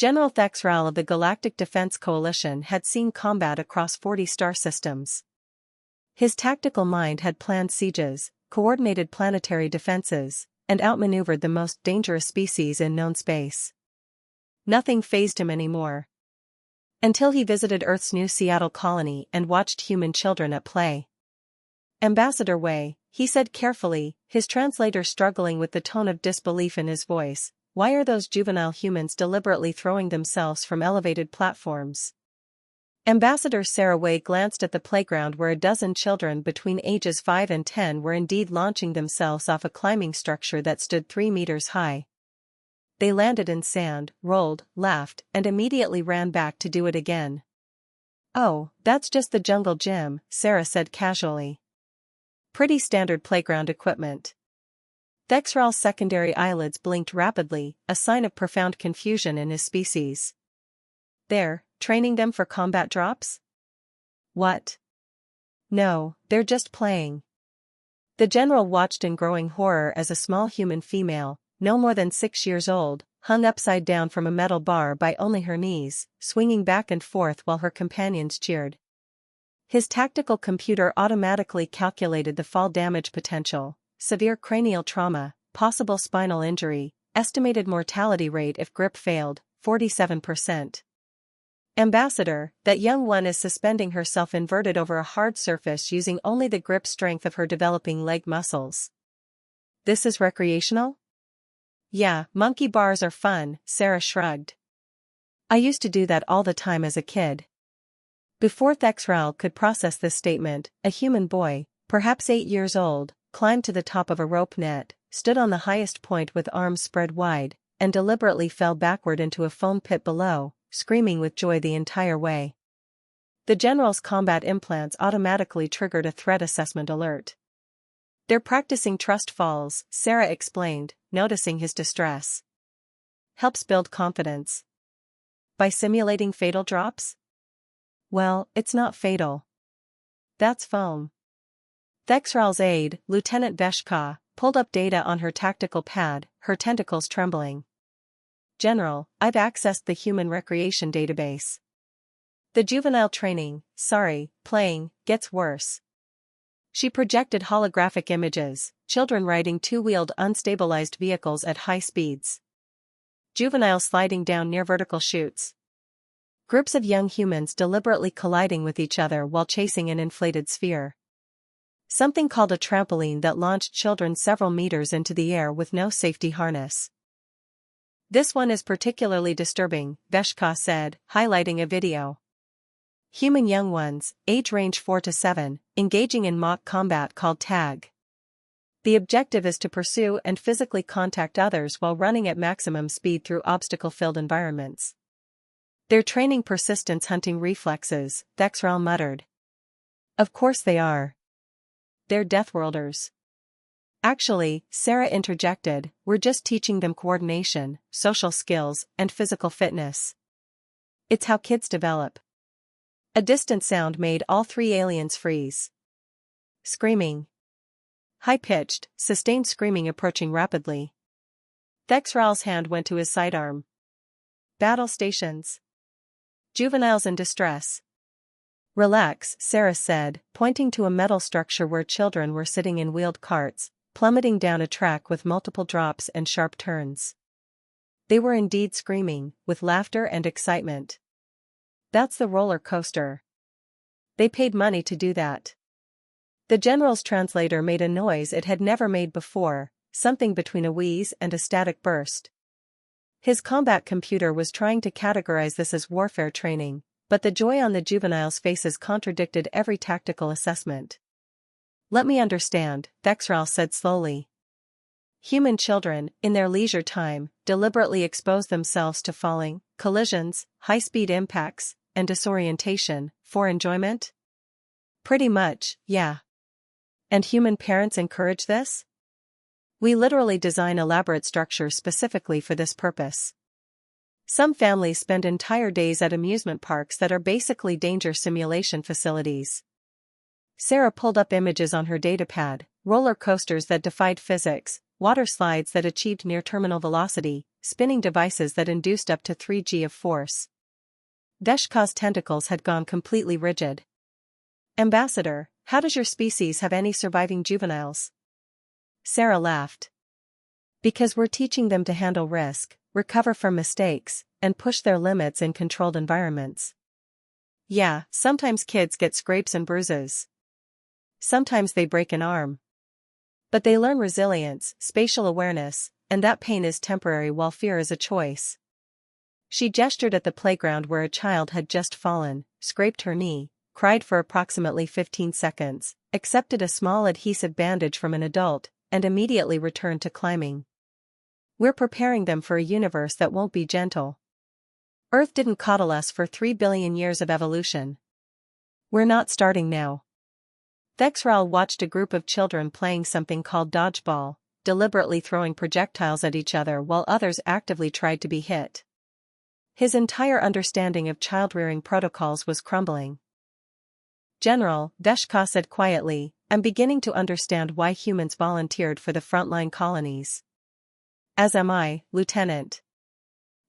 General Thexral of the Galactic Defense Coalition had seen combat across 40 star systems. His tactical mind had planned sieges, coordinated planetary defenses, and outmaneuvered the most dangerous species in known space. Nothing fazed him anymore. Until he visited Earth's new Seattle colony and watched human children at play. "Ambassador Wei," he said carefully, his translator struggling with the tone of disbelief in his voice, "why are those juvenile humans deliberately throwing themselves from elevated platforms?" Ambassador Sarah Wei glanced at the playground where a dozen children between ages 5 and 10 were indeed launching themselves off a climbing structure that stood 3 meters high. They landed in sand, rolled, laughed, and immediately ran back to do it again. "Oh, that's just the jungle gym," Sarah said casually. "Pretty standard playground equipment." Thexral's secondary eyelids blinked rapidly, a sign of profound confusion in his species. "They're training them for combat drops?" "What? No, they're just playing." The general watched in growing horror as a small human female, no more than 6 years old, hung upside down from a metal bar by only her knees, swinging back and forth while her companions cheered. His tactical computer automatically calculated the fall damage potential, severe cranial trauma, possible spinal injury, estimated mortality rate if grip failed, 47%. "Ambassador, that young one is suspending herself inverted over a hard surface using only the grip strength of her developing leg muscles." "This is recreational?" "Yeah, monkey bars are fun," Sarah shrugged. "I used to do that all the time as a kid." Before Thexral could process this statement, a human boy, perhaps 8 years old, climbed to the top of a rope net, stood on the highest point with arms spread wide, and deliberately fell backward into a foam pit below, screaming with joy the entire way. The general's combat implants automatically triggered a threat assessment alert. "They're practicing trust falls," Sarah explained, noticing his distress. "Helps build confidence." "By simulating fatal drops?" "Well, it's not fatal. That's foam." Thexral's aide, Lieutenant Veshka, pulled up data on her tactical pad, her tentacles trembling. "General, I've accessed the human recreation database. The juvenile training, playing, gets worse." She projected holographic images, children riding two-wheeled unstabilized vehicles at high speeds. Juveniles sliding down near vertical chutes. Groups of young humans deliberately colliding with each other while chasing an inflated sphere. Something called a trampoline that launched children several meters into the air with no safety harness. "This one is particularly disturbing," Veshka said, highlighting a video. Human young ones, age range 4 to 7, engaging in mock combat called tag. The objective is to pursue and physically contact others while running at maximum speed through obstacle-filled environments. "They're training persistence hunting reflexes," Thexral muttered. "Of course they are. They're Deathworlders." "Actually," Sarah interjected, "we're just teaching them coordination, social skills, and physical fitness. It's how kids develop." A distant sound made all 3 aliens freeze. Screaming. High-pitched, sustained screaming approaching rapidly. Thexral's hand went to his sidearm. "Battle stations. Juveniles in distress." "Relax," Sarah said, pointing to a metal structure where children were sitting in wheeled carts, plummeting down a track with multiple drops and sharp turns. They were indeed screaming, with laughter and excitement. "That's the roller coaster. They paid money to do that." The general's translator made a noise it had never made before, something between a wheeze and a static burst. His combat computer was trying to categorize this as warfare training, but the joy on the juveniles' faces contradicted every tactical assessment. "Let me understand," Thexral said slowly. "Human children, in their leisure time, deliberately expose themselves to falling, collisions, high-speed impacts, and disorientation, for enjoyment?" "Pretty much, yeah." "And human parents encourage this?" "We literally design elaborate structures specifically for this purpose. Some families spend entire days at amusement parks that are basically danger simulation facilities." Sarah pulled up images on her datapad, roller coasters that defied physics, water slides that achieved near-terminal velocity, spinning devices that induced up to 3G of force. Veshka's tentacles had gone completely rigid. "Ambassador, how does your species have any surviving juveniles?" Sarah laughed. "Because we're teaching them to handle risk, recover from mistakes, and push their limits in controlled environments. Yeah, sometimes kids get scrapes and bruises. Sometimes they break an arm. But they learn resilience, spatial awareness, and that pain is temporary while fear is a choice." She gestured at the playground where a child had just fallen, scraped her knee, cried for approximately 15 seconds, accepted a small adhesive bandage from an adult, and immediately returned to climbing. "We're preparing them for a universe that won't be gentle. Earth didn't coddle us for 3 billion years of evolution. We're not starting now." Thexral watched a group of children playing something called dodgeball, deliberately throwing projectiles at each other while others actively tried to be hit. His entire understanding of child-rearing protocols was crumbling. "General," Veshka said quietly, "I'm beginning to understand why humans volunteered for the frontline colonies." "As am I, Lieutenant."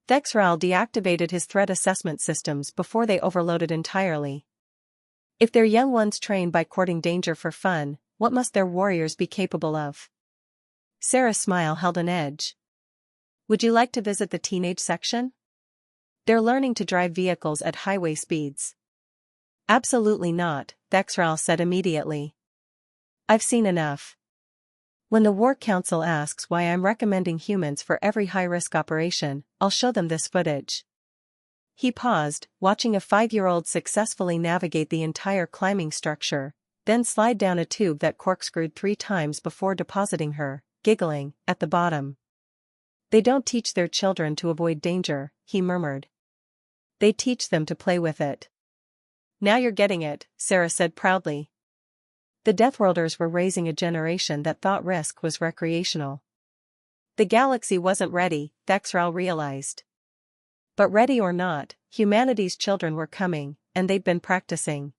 Thexral deactivated his threat assessment systems before they overloaded entirely. If their young ones train by courting danger for fun, what must their warriors be capable of? Sarah's smile held an edge. "Would you like to visit the teenage section? They're learning to drive vehicles at highway speeds." "Absolutely not," Thexral said immediately. "I've seen enough. When the War Council asks why I'm recommending humans for every high-risk operation, I'll show them this footage." He paused, watching a 5-year-old successfully navigate the entire climbing structure, then slide down a tube that corkscrewed 3 times before depositing her, giggling, at the bottom. "They don't teach their children to avoid danger," he murmured. "They teach them to play with it." "Now you're getting it," Sarah said proudly. The Deathworlders were raising a generation that thought risk was recreational. The galaxy wasn't ready, Thexral realized. But ready or not, humanity's children were coming, and they'd been practicing.